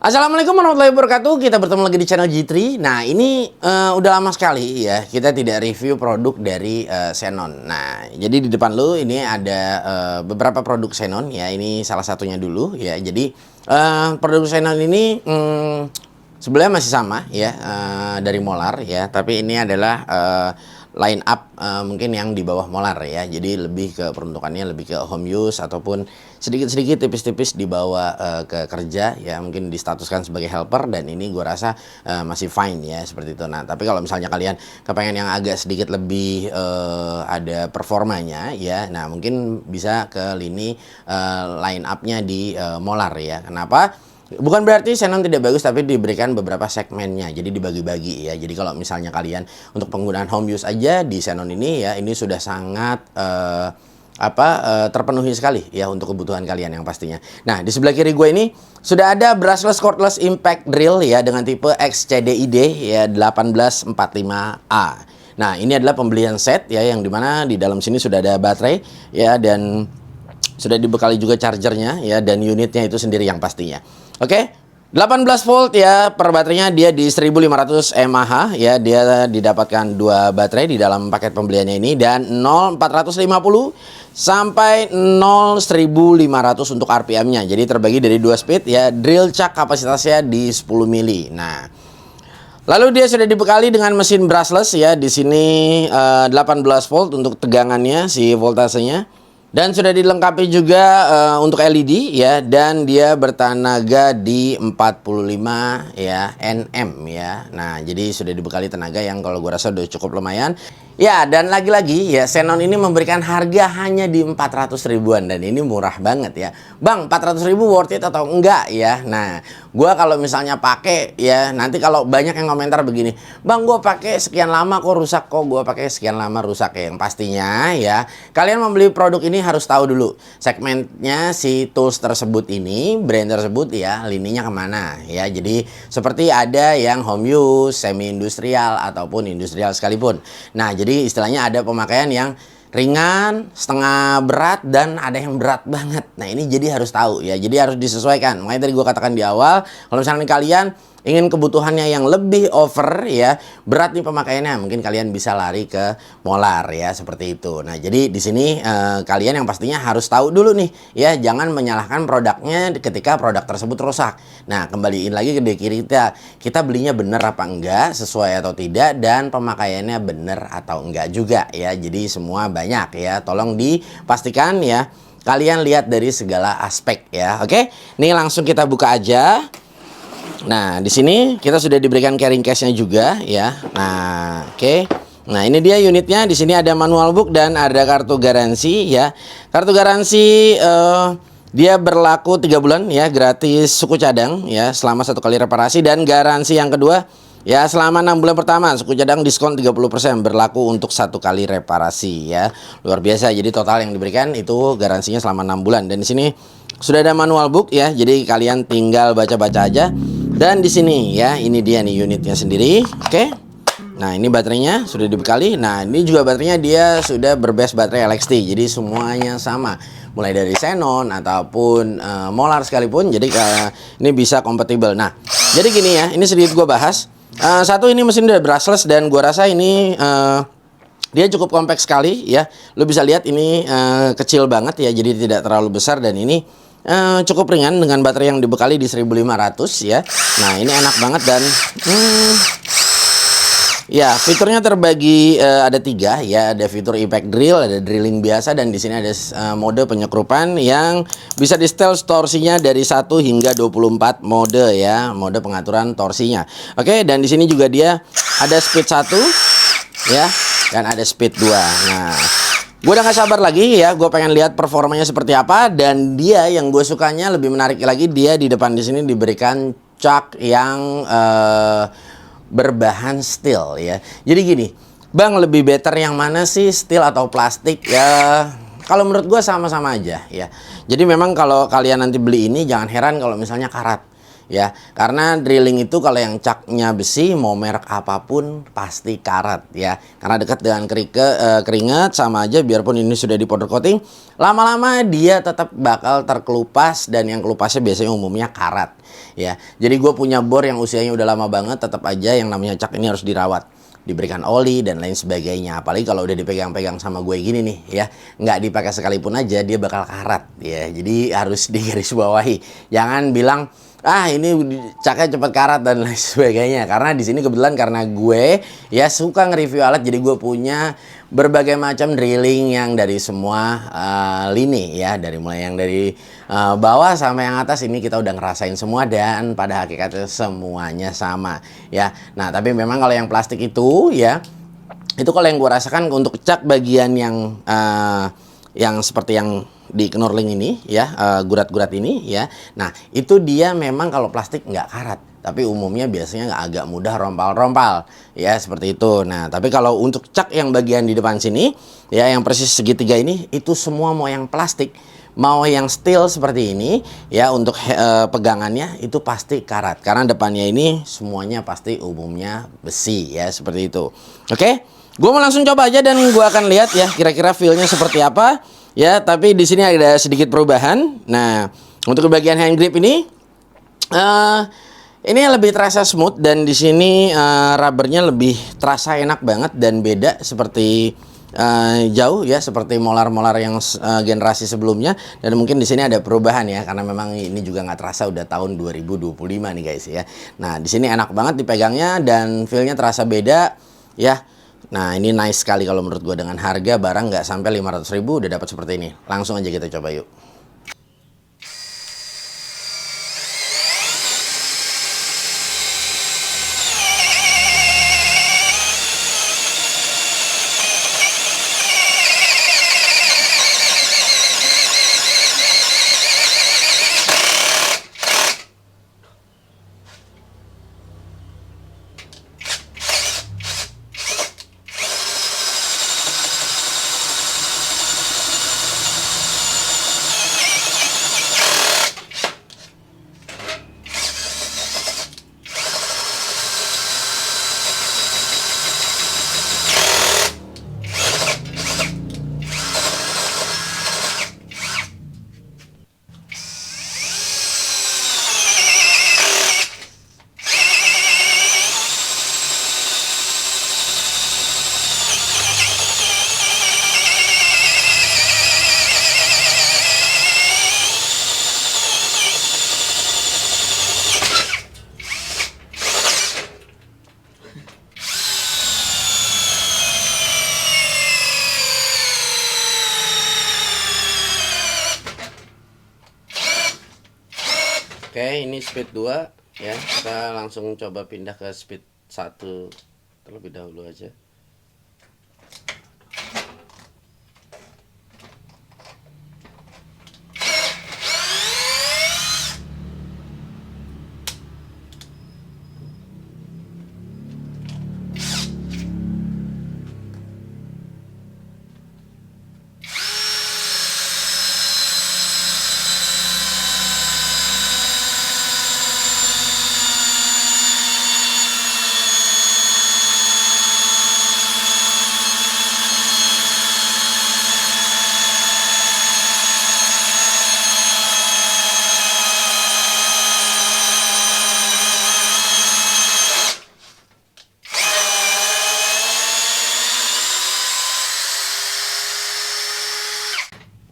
Assalamualaikum warahmatullahi wabarakatuh. Kita bertemu lagi di channel G3. Nah, ini udah lama sekali ya kita tidak review produk dari Xenon. Nah, jadi di depan lu ini ada beberapa produk Xenon ya. Ini salah satunya dulu ya. Jadi produk Xenon ini sebenarnya masih sama ya, dari Molar ya. Tapi ini adalah line up mungkin yang di bawah Molar ya. Jadi lebih ke peruntukannya lebih ke home use ataupun sedikit-sedikit tipis-tipis dibawa ke kerja ya, mungkin distatuskan sebagai helper, dan ini gue rasa masih fine ya seperti itu. Nah, tapi kalau misalnya kalian kepengen yang agak sedikit lebih ada performanya ya, nah mungkin bisa ke lini line up-nya di Molar ya. Kenapa? Bukan berarti Xenon tidak bagus, tapi diberikan beberapa segmennya, jadi dibagi-bagi ya. Jadi kalau misalnya kalian untuk penggunaan home use aja di Xenon ini ya, ini sudah sangat terpenuhi sekali ya untuk kebutuhan kalian yang pastinya. Nah, di sebelah kiri gue ini sudah ada brushless cordless impact drill ya dengan tipe XCDID ya 1845A. Nah, ini adalah pembelian set ya, yang dimana di dalam sini sudah ada baterai ya, dan sudah dibekali juga chargernya ya, dan unitnya itu sendiri yang pastinya. Oke, 18 volt ya per baterainya, dia di 1500 mAh ya. Dia didapatkan dua baterai di dalam paket pembeliannya ini, dan 0 450 sampai 0 1500 untuk RPM-nya. Jadi terbagi dari dua speed ya. Drill chuck kapasitasnya di 10 mili. Nah, lalu dia sudah dibekali dengan mesin brushless ya. Di sini 18 volt untuk tegangannya, si voltasenya. Dan sudah dilengkapi juga untuk LED ya, dan dia bertenaga di 45 ya Nm ya. Nah, jadi sudah dibekali tenaga yang kalau gue rasa udah cukup lumayan. Ya, dan lagi-lagi ya, Xenon ini memberikan harga hanya di 400 ribuan, dan ini murah banget ya. Bang, 400 ribu worth it atau enggak ya? Nah, gue kalau misalnya pakai ya, nanti kalau banyak yang komentar begini, Bang, gue pakai sekian lama kok rusak, kok gue pakai sekian lama rusak ya. Yang pastinya ya, kalian membeli produk ini harus tahu dulu segmennya si tools tersebut ini, brand tersebut ya, lininya kemana ya. Jadi seperti ada yang home use, semi industrial ataupun industrial sekalipun. Nah, jadi istilahnya ada pemakaian yang ringan, setengah berat, dan ada yang berat banget. Nah, ini jadi harus tahu ya. Jadi harus disesuaikan. Makanya tadi gue katakan di awal, kalau misalnya kalian ingin kebutuhannya yang lebih over ya, berat nih pemakaiannya, mungkin kalian bisa lari ke Molar ya, seperti itu. Nah, jadi di sini kalian yang pastinya harus tahu dulu nih ya, jangan menyalahkan produknya ketika produk tersebut rusak. Nah, kembaliin lagi ke diri kita belinya bener apa enggak, sesuai atau tidak, dan pemakaiannya bener atau enggak juga ya. Jadi semua banyak ya, tolong dipastikan ya, kalian lihat dari segala aspek ya. Oke, nih langsung kita buka aja. Nah, di sini kita sudah diberikan carrying case-nya juga ya. Nah, oke. Nah, ini dia unitnya. Di sini ada manual book dan ada kartu garansi ya. Kartu garansi dia berlaku 3 bulan ya, gratis suku cadang ya selama 1 kali reparasi, dan garansi yang kedua ya selama 6 bulan pertama suku cadang diskon 30%, berlaku untuk 1 kali reparasi ya. Luar biasa. Jadi total yang diberikan itu garansinya selama 6 bulan. Dan di sini sudah ada manual book ya. Jadi kalian tinggal baca-baca aja. Dan di sini ya, ini dia nih unitnya sendiri. Oke. Nah, ini baterainya sudah dibekali. Nah, ini juga baterainya dia sudah berbase baterai LXT. Jadi semuanya sama, mulai dari Xenon ataupun Molar sekalipun. Jadi ini bisa kompatibel. Nah, jadi gini ya, ini sedikit gue bahas. Satu, ini mesin udah brushless, dan gue rasa ini dia cukup kompak sekali ya. Lo bisa lihat ini kecil banget ya, jadi tidak terlalu besar, dan ini cukup ringan dengan baterai yang dibekali di 1500 ya. Nah, ini enak banget, dan ya, fiturnya terbagi ada 3 ya. Ada fitur impact drill, ada drilling biasa, dan di sini ada mode penyekrupan yang bisa di setel torsinya dari 1 hingga 24 mode ya, mode pengaturan torsinya. Oke, dan di sini juga dia ada speed 1 ya, dan ada speed 2. Nah, gue udah gak sabar lagi ya, gue pengen lihat performanya seperti apa. Dan dia yang gue sukanya lebih menarik lagi, dia di depan di sini diberikan chuck yang berbahan steel ya. Jadi gini, Bang, lebih better yang mana sih, steel atau plastik ya? Kalau menurut gue sama-sama aja ya. Jadi memang kalau kalian nanti beli ini, jangan heran kalau misalnya karat ya. Karena drilling itu kalau yang caknya besi mau merek apapun pasti karat ya. Karena dekat dengan keringat sama aja, biarpun ini sudah di powder coating, lama-lama dia tetap bakal terkelupas, dan yang kelupasnya biasanya umumnya karat ya. Jadi gue punya bor yang usianya udah lama banget, tetap aja yang namanya cak ini harus dirawat, diberikan oli dan lain sebagainya. Apalagi kalau udah dipegang-pegang sama gue gini nih ya, nggak dipakai sekalipun aja dia bakal karat ya. Jadi harus digarisbawahi, jangan bilang ini caknya cepet karat dan lain sebagainya. Karena di sini kebetulan karena gue ya suka nge-review alat, jadi gue punya berbagai macam drilling yang dari semua lini ya, dari mulai yang dari bawah sampai yang atas ini kita udah ngerasain semua, dan pada hakikatnya semuanya sama ya. Nah tapi memang kalau yang plastik itu ya, itu kalau yang gue rasakan untuk cak bagian yang seperti yang di Knorling ini ya, gurat-gurat ini ya. Nah itu dia memang kalau plastik nggak karat, tapi umumnya biasanya agak mudah rompal-rompal ya, seperti itu. Nah tapi kalau untuk cak yang bagian di depan sini ya, yang persis segitiga ini, itu semua mau yang plastik mau yang steel seperti ini ya, untuk pegangannya itu pasti karat, karena depannya ini semuanya pasti umumnya besi ya, seperti itu. Oke, gue mau langsung coba aja dan gue akan lihat ya kira-kira feelnya seperti apa ya. Tapi di sini ada sedikit perubahan. Nah untuk bagian hand grip ini lebih terasa smooth, dan di sini rubbernya lebih terasa enak banget dan beda seperti jauh ya, seperti molar-molar yang generasi sebelumnya. Dan mungkin di sini ada perubahan ya, karena memang ini juga nggak terasa udah tahun 2025 nih guys ya. Nah di sini enak banget dipegangnya dan feelnya terasa beda ya. Nah ini nice sekali kalau menurut gue, dengan harga barang nggak sampai 500.000 udah dapat seperti ini. Langsung aja kita coba yuk. Oke, ini speed 2 ya. Kita langsung coba pindah ke speed 1 terlebih dahulu aja.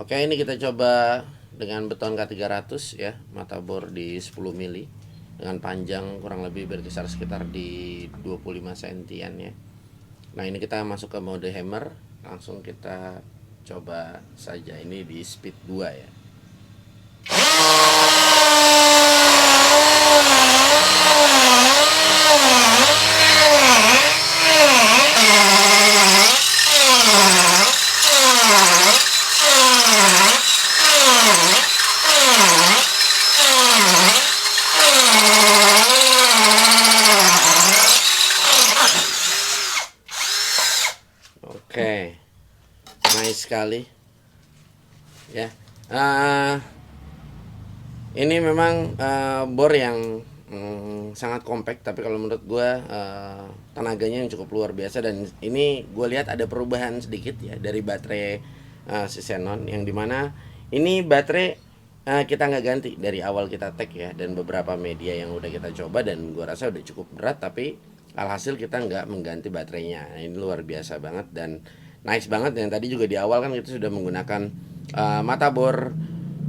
Oke, ini kita coba dengan beton K300 ya, mata bor di 10 mili dengan panjang kurang lebih berkisar sekitar di 25 sentian ya. Nah ini kita masuk ke mode hammer, langsung kita coba saja ini di speed 2 ya. Oke, nice sekali ya. Ini memang bor yang sangat compact, tapi kalau menurut gue tenaganya yang cukup luar biasa. Dan ini gue lihat ada perubahan sedikit ya dari baterai si Xenon, yang dimana ini baterai kita nggak ganti dari awal kita tag ya, dan beberapa media yang udah kita coba dan gue rasa udah cukup berat, tapi alhasil kita nggak mengganti baterainya. Nah, ini luar biasa banget dan nice banget. Yang tadi juga di awal kan kita sudah menggunakan mata bor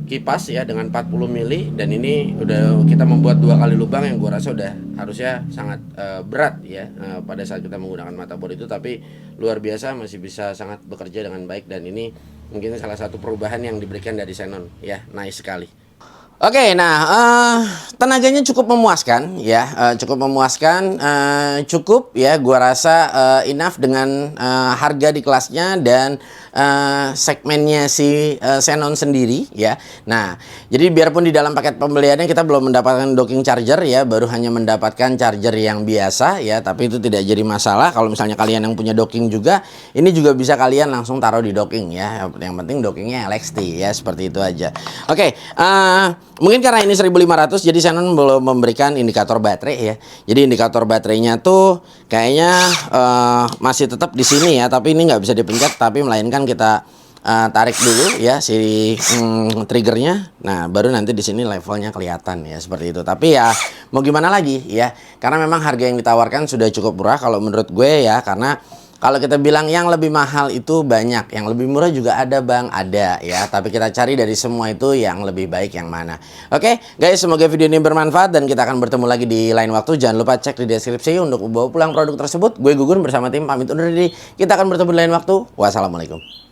kipas ya dengan 40 mili, dan ini udah kita membuat 2 kali lubang yang gua rasa udah harusnya sangat berat ya pada saat kita menggunakan mata bor itu, tapi luar biasa masih bisa sangat bekerja dengan baik. Dan ini mungkin salah satu perubahan yang diberikan dari Xenon ya, nice sekali. Oke, nah tenaganya cukup memuaskan ya, cukup memuaskan, cukup ya, gua rasa enough dengan harga di kelasnya dan segmennya si Xenon sendiri ya. Nah, jadi biarpun di dalam paket pembeliannya kita belum mendapatkan docking charger ya, baru hanya mendapatkan charger yang biasa ya, tapi itu tidak jadi masalah. Kalau misalnya kalian yang punya docking juga, ini juga bisa kalian langsung taruh di docking ya. Yang penting dockingnya LXT ya, seperti itu aja. Oke, mungkin karena ini 1500 jadi Xenon belum memberikan indikator baterai ya. Jadi indikator baterainya tuh kayaknya masih tetap di sini ya, tapi ini nggak bisa dipencet, tapi melainkan kita tarik dulu ya si triggernya. Nah, baru nanti di sini levelnya kelihatan ya, seperti itu. Tapi ya mau gimana lagi ya, karena memang harga yang ditawarkan sudah cukup murah kalau menurut gue ya. Karena kalau kita bilang yang lebih mahal itu banyak, yang lebih murah juga ada bang, ada ya. Tapi kita cari dari semua itu yang lebih baik yang mana. Oke guys, semoga video ini bermanfaat dan kita akan bertemu lagi di lain waktu. Jangan lupa cek di deskripsi untuk membawa pulang produk tersebut. Gue Gugun bersama tim pamit undur diri. Kita akan bertemu di lain waktu. Wassalamualaikum.